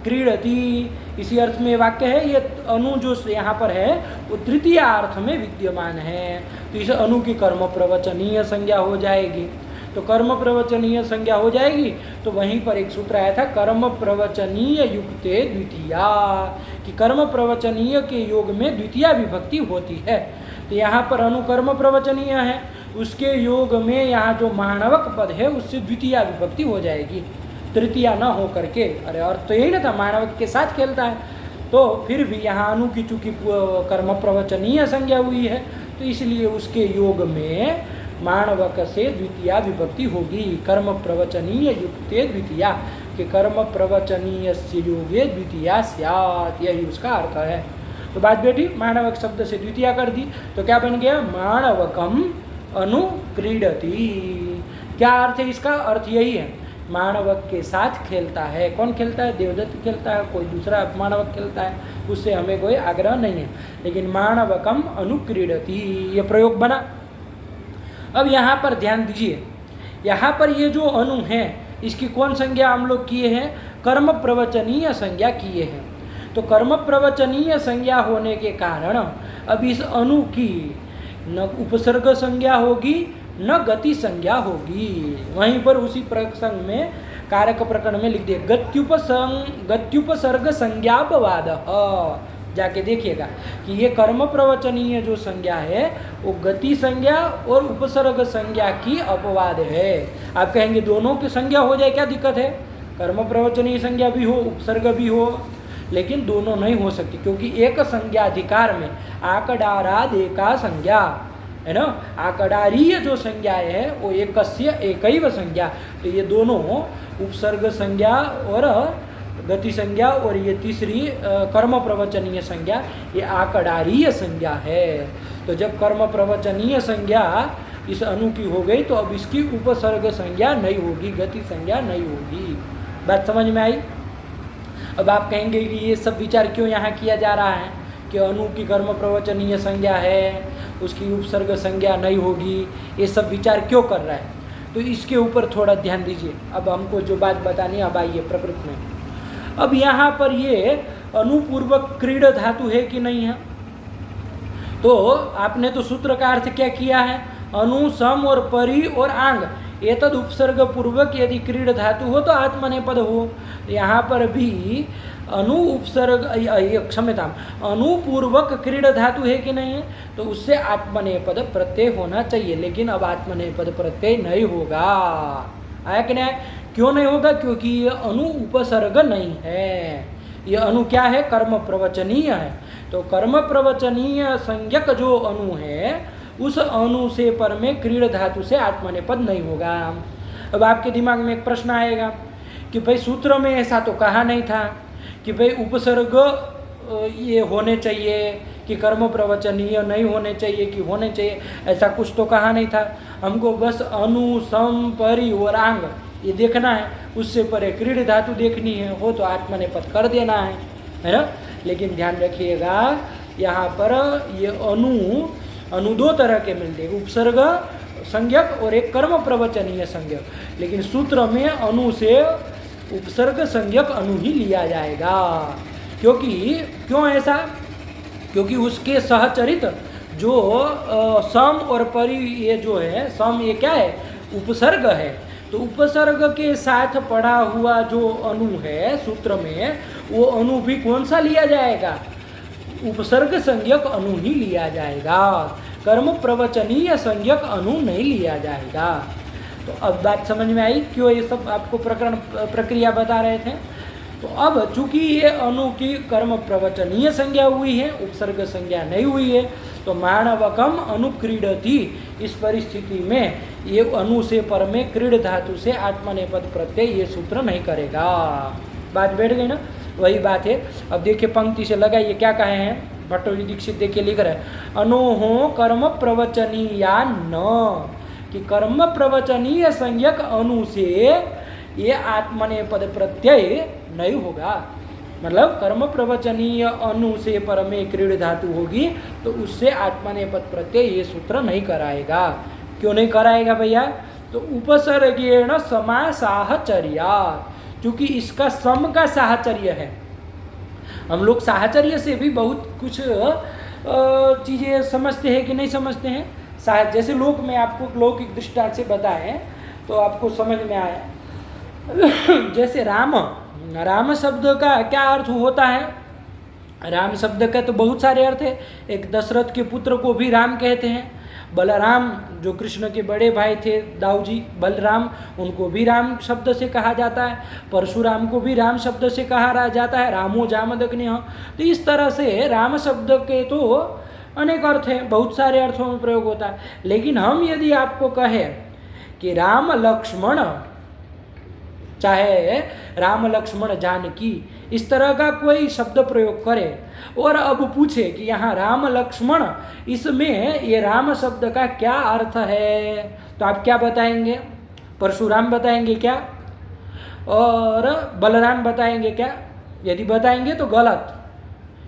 क्रीडति, इसी अर्थ में वाक्य है, ये अनु जो यहाँ पर है वो तृतीय अर्थ में विद्यमान है, तो इस अनु की कर्म प्रवचनीय संज्ञा हो जाएगी। तो कर्म प्रवचनीय संज्ञा हो जाएगी तो वहीं पर एक सूत्र आया था, कर्म प्रवचनीय युक्ते द्वितीया, कि कर्म प्रवचनीय के योग में द्वितीया विभक्ति होती है। तो यहाँ पर अनुकर्म प्रवचनीय है, उसके योग में यहाँ जो माणवक पद है उससे द्वितीया विभक्ति हो जाएगी, तृतीया न हो करके। अरे और तो यही ना था, माणवक के साथ खेलता है, तो फिर भी यहाँ अनु की चूंकि कर्म प्रवचनीय संज्ञा हुई है तो इसलिए उसके योग में माणवक से द्वितीया विभक्ति होगी, कर्म प्रवचनीय युक्ते द्वितीया, कि कर्म प्रवचनीय से योगे द्वितीया स्यात्, यही उसका अर्थ है। तो बात बेटी, माणवक शब्द से द्वितीया कर दी तो क्या बन गया, माणवकम अनुक्रीडति। क्या अर्थ है इसका, अर्थ यही है, माणवक के साथ खेलता है। कौन खेलता है, देवदत्त खेलता है, कोई दूसरा माणवक खेलता है, उससे हमें कोई आग्रह नहीं है, लेकिन माणवकम अनुक्रीडति ये प्रयोग बना। अब यहाँ पर ध्यान दीजिए, यहाँ पर ये जो अनु है इसकी कौन संज्ञा हम लोग किए हैं, कर्म प्रवचनीय संज्ञा किए हैं। तो कर्म प्रवचनीय संज्ञा होने के कारण अब इस अनु की न उपसर्ग संज्ञा होगी न गति संज्ञा होगी। वहीं पर उसी प्रसंग में कारक प्रकरण में लिख दिए, गत्युपसर्ग संज्ञापवाद, जाके देखिएगा कि ये कर्म प्रवचनीय जो संज्ञा है वो गति संज्ञा और उपसर्ग संज्ञा की अपवाद है। आप कहेंगे दोनों की संज्ञा हो जाए, क्या दिक्कत है, कर्म प्रवचनीय संज्ञा भी हो उपसर्ग भी हो, लेकिन दोनों नहीं हो सकती, क्योंकि एक संज्ञाधिकार में आकडाराद एका संज्ञा है ना, आकडारीय जो संज्ञाएं है वो एकस्य एकैव संज्ञा, तो ये दोनों उपसर्ग संज्ञा और गति संज्ञा और ये तीसरी कर्म प्रवचनीय संज्ञा ये आकडारीय संज्ञा है। तो जब कर्म प्रवचनीय संज्ञा इस अनु की हो गई तो अब इसकी उपसर्ग संज्ञा नहीं होगी, गति संज्ञा नहीं होगी। बात समझ में आई। अब आप कहेंगे कि ये सब विचार क्यों यहाँ किया जा रहा है कि अनु की कर्म प्रवचनीय संज्ञा है, उसकी उपसर्ग संज्ञा नहीं होगी, ये सब विचार क्यों कर रहा है। तो इसके ऊपर थोड़ा ध्यान दीजिए। अब हमको जो बात बतानी है, अब आइए प्रकृति में। अब यहाँ पर ये अनुपूर्वक क्रीड धातु है कि नहीं है, तो आपने तो सूत्र का अर्थ क्या किया है, अनु सम और परि और आंग एतद उपसर्ग पूर्वक यदि क्रीड धातु हो तो आत्मनेपद हो। यहाँ पर भी अनु उपसर्ग क्षम्यता अनुपूर्वक क्रीड धातु है कि नहीं है, तो उससे आत्मनेपद प्रत्यय होना चाहिए, लेकिन अब आत्मनेपद प्रत्यय नहीं होगा। आया कि नहीं, क्यों नहीं होगा, क्योंकि ये अनु उपसर्ग नहीं है, ये अनु क्या है? कर्म प्रवचनीय है। तो कर्म प्रवचनीय संज्ञक जो अनु है, उस अनु से पर में क्रीड धातु से आत्मनेपद नहीं होगा। अब आपके दिमाग में एक प्रश्न आएगा कि भाई सूत्र में ऐसा तो कहा नहीं था कि भाई उपसर्ग ये होने चाहिए कि कर्म प्रवचनीय नहीं होने चाहिए कि होने चाहिए, ऐसा कुछ तो कहा नहीं था। हमको बस अनु, सम, परि और आंग ये देखना है, उससे परे क्रीड धातु देखनी है, हो तो आत्मनेपद कर देना है ना। लेकिन ध्यान रखिएगा यहाँ पर ये अनु दो तरह के मिलते हैं, उपसर्ग संज्ञक और एक कर्म प्रवचनीय संज्ञक। लेकिन सूत्र में अनु से उपसर्ग संज्ञक अनु ही लिया जाएगा। क्यों ऐसा? क्योंकि उसके सहचरित जो सम और परि ये जो है, सम ये क्या है? उपसर्ग है। तो उपसर्ग के साथ पढ़ा हुआ जो अनु है सूत्र में, वो अनु भी कौन सा लिया जाएगा? उपसर्ग संज्ञक अनु ही लिया जाएगा, कर्म प्रवचनीय संज्ञक अनु नहीं लिया जाएगा। तो अब बात समझ में आई क्यों ये सब आपको प्रक्रिया बता रहे थे। तो अब चूंकि ये अनु की कर्म प्रवचनीय संज्ञा हुई है, उपसर्ग संज्ञा नहीं हुई है, तो माणवकम अनुक्रीडति, इस परिस्थिति में ये अनु से पर में क्रीड धातु से आत्मनेपद प्रत्यय ये सूत्र नहीं करेगा। बात बैठ गई ना? वही बात है। अब देखिए पंक्ति से लगाइए क्या कहे हैं भट्टोजी दीक्षित, देखिए लिख रहे हैं अनोहो कर्म प्रवचनीया न, कि कर्म प्रवचनीय संज्ञक अनु से ये आत्मनेपद प्रत्यय नहीं होगा। मतलब कर्म प्रवचनीय अनु से पर में क्रीड धातु होगी तो उससे आत्मनेपद प्रत्यय ये सूत्र नहीं कराएगा। क्यों नहीं कराएगा भैया? तो उपसर्गेण समासाहचर्या, क्योंकि इसका सम का साहचर्य है। हम लोग साहचर्य से भी बहुत कुछ चीज़ें समझते हैं कि नहीं समझते हैं। जैसे लोक में आपको लौकिक दृष्टांत से बताएं तो आपको समझ में आया। जैसे राम शब्द का क्या अर्थ होता है? राम शब्द का तो बहुत सारे अर्थ है। एक दशरथ के पुत्र को भी राम कहते हैं। बलराम जो कृष्ण के बड़े भाई थे, दाऊजी बलराम, उनको भी राम शब्द से कहा जाता है। परशुराम को भी राम शब्द से कहा जाता है, रामो जामदग्नि। तो इस तरह से राम शब्द के तो अनेक अर्थ हैं, बहुत सारे अर्थों में प्रयोग होता है। लेकिन हम यदि आपको कहें कि राम लक्ष्मण, चाहे राम लक्ष्मण जानकी, इस तरह का कोई शब्द प्रयोग करे और अब पूछे कि यहाँ राम लक्ष्मण, इसमें ये राम शब्द का क्या अर्थ है, तो आप क्या बताएंगे? परशुराम बताएंगे क्या? और बलराम बताएंगे क्या? यदि बताएंगे तो गलत,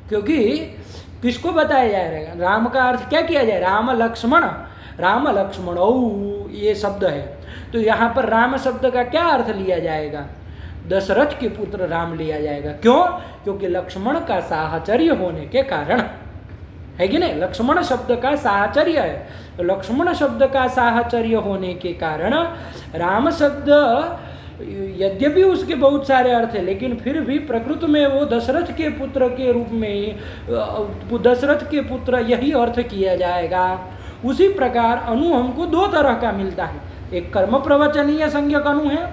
क्योंकि किसको बताया जाएगा? राम का अर्थ क्या किया जाए? राम लक्ष्मण ये शब्द है। तो यहाँ पर राम शब्द का क्या अर्थ लिया जाएगा? दशरथ के पुत्र राम लिया जाएगा। क्यों? क्योंकि लक्ष्मण का साहचर्य होने के कारण, है कि नहीं? लक्ष्मण शब्द का साहचर्य है। तो लक्ष्मण शब्द का साहचर्य होने के कारण राम शब्द यद्यपि उसके बहुत सारे अर्थ है, लेकिन फिर भी प्रकृति में वो दशरथ के पुत्र के रूप में, दशरथ के पुत्र यही अर्थ किया जाएगा। उसी प्रकार अनु हमको दो तरह का मिलता है, एक कर्म प्रवचनीय संज्ञक अनु है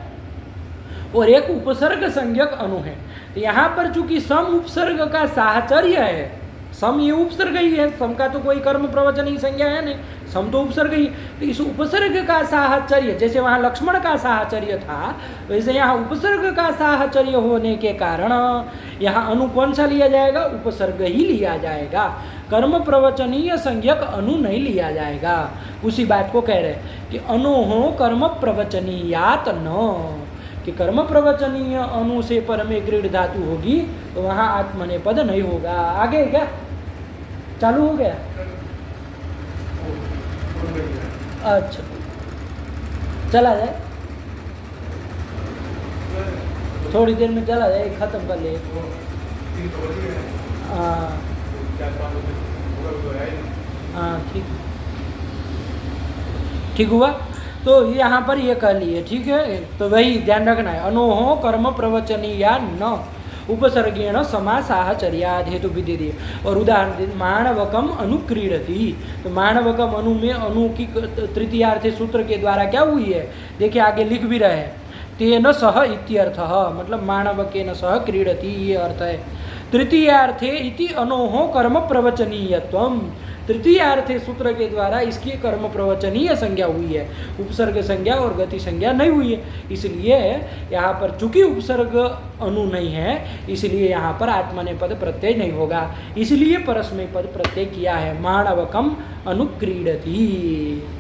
और एक उपसर्ग संज्ञक अनु है। तो यहाँ पर चूंकि सम उपसर्ग का साहचर्य है, सम ये उपसर्ग ही है, सम का तो कोई कर्म प्रवचनीय संज्ञा है नहीं, सम तो उपसर्ग ही। तो इस उपसर्ग का साहचर्य, जैसे वहाँ लक्ष्मण का साहचर्य था, वैसे यहाँ उपसर्ग का साहचर्य होने के कारण यहाँ अनु कौन सा लिया जाएगा? उपसर्ग ही लिया जाएगा, कर्म प्रवचनीय संज्ञक अनु नहीं लिया जाएगा। उसी बात को कह रहे हैं कि अनोहो कर्म प्रवचनीयात न, कि कर्म प्रवचनीय अनु से पर में क्रीड धातु होगी तो वहाँ आत्मनेपद नहीं होगा। आगे क्या चालू हो गया? अच्छा, चला जाए, थोड़ी देर में चला जाए, खत्म कर ले। हाँ ठीक हुआ। तो यहाँ पर ये कह लिए, ठीक है। तो वही ध्यान रखना है, अनोहो कर्म प्रवचनीया न उपसर्गेण समासाहचर्याद हेतु विधि दिए। और उदाहरण माणवकम अनुक्रीडति, तो माणवकम अनु में अनु की तृतीयार्थ सूत्र के द्वारा क्या हुई है? देखिए आगे लिख भी रहे हैं तेन सह इत्यर्थः, मतलब माणवकेन सह क्रीडति, ये अर्थ है। तृतीयार्थे इति अनोहो कर्म प्रवचनीयत्वम, तृतीयार्थे सूत्र के द्वारा इसकी कर्म प्रवचनीय संज्ञा हुई है, उपसर्ग संज्ञा और गति संज्ञा नहीं हुई है। इसलिए यहाँ पर चूंकि उपसर्ग अनु नहीं है, इसलिए यहाँ पर आत्मनेपद प्रत्यय नहीं होगा, इसलिए परस्मै पद प्रत्यय किया है, माणवकम अनुक्रीडति।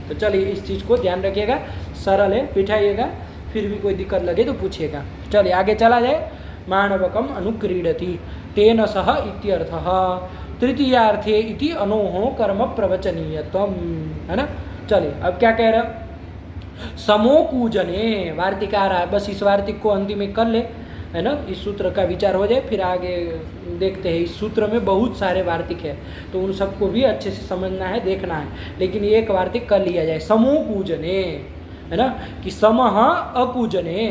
तो चलिए इस चीज़ को ध्यान रखिएगा, सरल है, बिठाइएगा, फिर भी कोई दिक्कत लगे तो पूछिएगा। चलिए आगे चला जाए। माणवकम अनुक्रीडति तेन सह इत्यर्थः, तृतीयार्थे इति अनोहो कर्म प्रवचनीयत्वम, है ना। चलिए अब क्या कह रहा, समोकूजने वार्तिकार है, बस इस वार्तिक को अंतिम में कर ले, है ना, इस सूत्र का विचार हो जाए, फिर आगे देखते हैं। इस सूत्र में बहुत सारे वार्तिक है, तो उन सबको भी अच्छे से समझना है, देखना है, लेकिन एक वार्तिक कर लिया जाए। समोकूजने, है ना, कि समः अकूजने,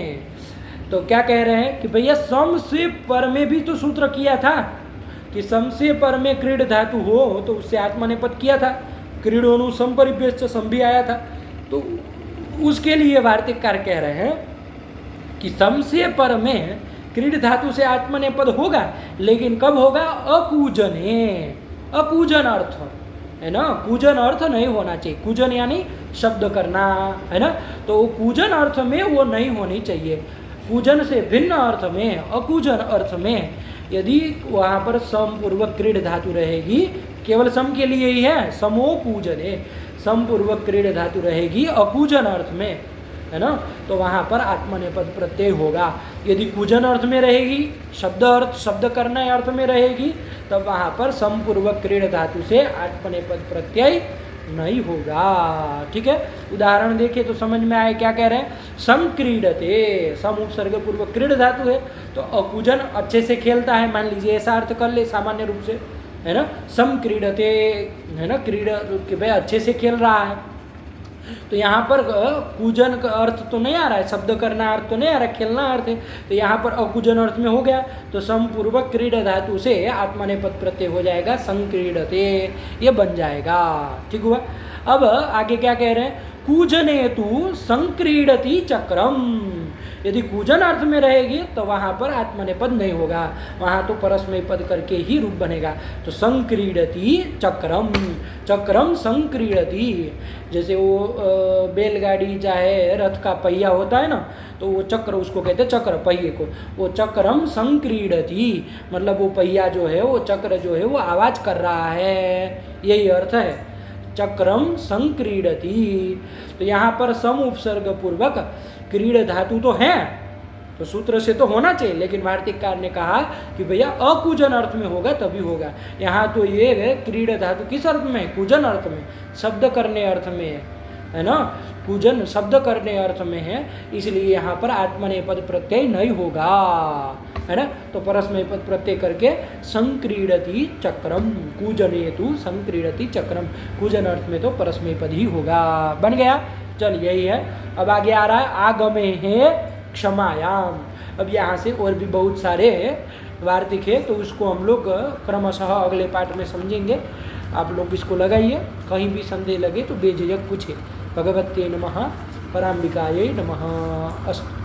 तो क्या कह रहे हैं कि भैया सम से पर में भी तो सूत्र किया था कि सम से पर में क्रीड धातु हो तो उससे आत्मनेपद किया था, क्रीडोनु संपरिभ्यश्च सम भी आया था, तो उसके लिए वार्तिककार कह रहे हैं कि सम से पर में क्रीड धातु से आत्मनेपद होगा, लेकिन कब होगा, अकूजने, अकूजन अर्थ, है ना, कूजन अर्थ नहीं होना चाहिए, कूजन यानी शब्द करना, है ना, तो कूजन अर्थ में वो नहीं होनी चाहिए। कूजन से भिन्न अर्थ में, अकूजन अर्थ में यदि वहाँ पर सम पूर्वक क्रीड धातु रहेगी, केवल सम के लिए ही है, समो कूजने, सम पूर्वक क्रीड धातु रहेगी अकूजन अर्थ में, है ना, तो वहाँ पर आत्मनेपद प्रत्यय होगा। यदि कूजन अर्थ में रहेगी, शब्द अर्थ, शब्द करना अर्थ में रहेगी, तब वहाँ पर सम पूर्वक क्रीड धातु से आत्मनेपद प्रत्यय नहीं होगा। ठीक है, उदाहरण देखिए तो समझ में आए क्या कह रहे हैं। सम क्रीडते, सम उपसर्ग पूर्वक क्रीड धातु है, तो अकूजन अच्छे से खेलता है, मान लीजिए ऐसा अर्थ कर ले सामान्य रूप से, है ना, सम क्रीडते, है ना, क्रीड कि भाई अच्छे से खेल रहा है, तो यहाँ पर कूजन का अर्थ तो नहीं आ रहा है, शब्द करना अर्थ तो नहीं आ रहा है, खेलना अर्थ है, तो यहाँ पर अकूजन अर्थ में हो गया, तो समपूर्वक क्रीड धातु से आत्मनेपद प्रत्यय हो जाएगा, संक्रीडते, ये बन जाएगा। ठीक हुआ। अब आगे क्या कह रहे हैं, कूजने तु संक्रीडति चक्रम, यदि कूजन अर्थ में रहेगी तो वहाँ पर आत्मनेपद नहीं होगा, वहाँ तो परस्मै पद करके ही रूप बनेगा। तो संक्रीडति चक्रम, चक्रम संक्रीडति, जैसे वो बैलगाड़ी चाहे रथ का पहिया होता है ना, तो वो चक्र उसको कहते हैं, चक्र पहिए को, वो चक्रम संक्रीडति, मतलब वो पहिया जो है, वो चक्र जो है वो आवाज़ कर रहा है, यही अर्थ है, चक्रम संक्रीडति। तो यहाँ पर सम उपसर्ग पूर्वक क्रीड धातु तो है, तो सूत्र से तो होना चाहिए, लेकिन वार्तिककार ने कहा कि भैया अकूजन अर्थ में होगा तभी होगा। यहाँ तो ये है क्रीड धातु किस अर्थ में, कूजन अर्थ में, शब्द करने अर्थ में है ना, कूजन शब्द करने अर्थ में है, इसलिए यहाँ पर आत्मनेपद प्रत्यय नहीं होगा, है ना। तो परस्मै पद प्रत्यय करके संक्रीडति चक्रम, कूजनेतु संक्रीडति चक्रम, कूजन अर्थ में तो परस्मै पद ही होगा, बन गया। चल यही है। अब आगे आ रहा है आगमे है क्षमायाम। अब यहाँ से और भी बहुत सारे वार्तिक है, तो उसको हम लोग क्रमशः अगले पाठ में समझेंगे। आप लोग इसको लगाइए, कहीं भी संदेह लगे तो बेझिझक पूछे। भगवते नमः, पराम्बिकायै नमः। अस्तु।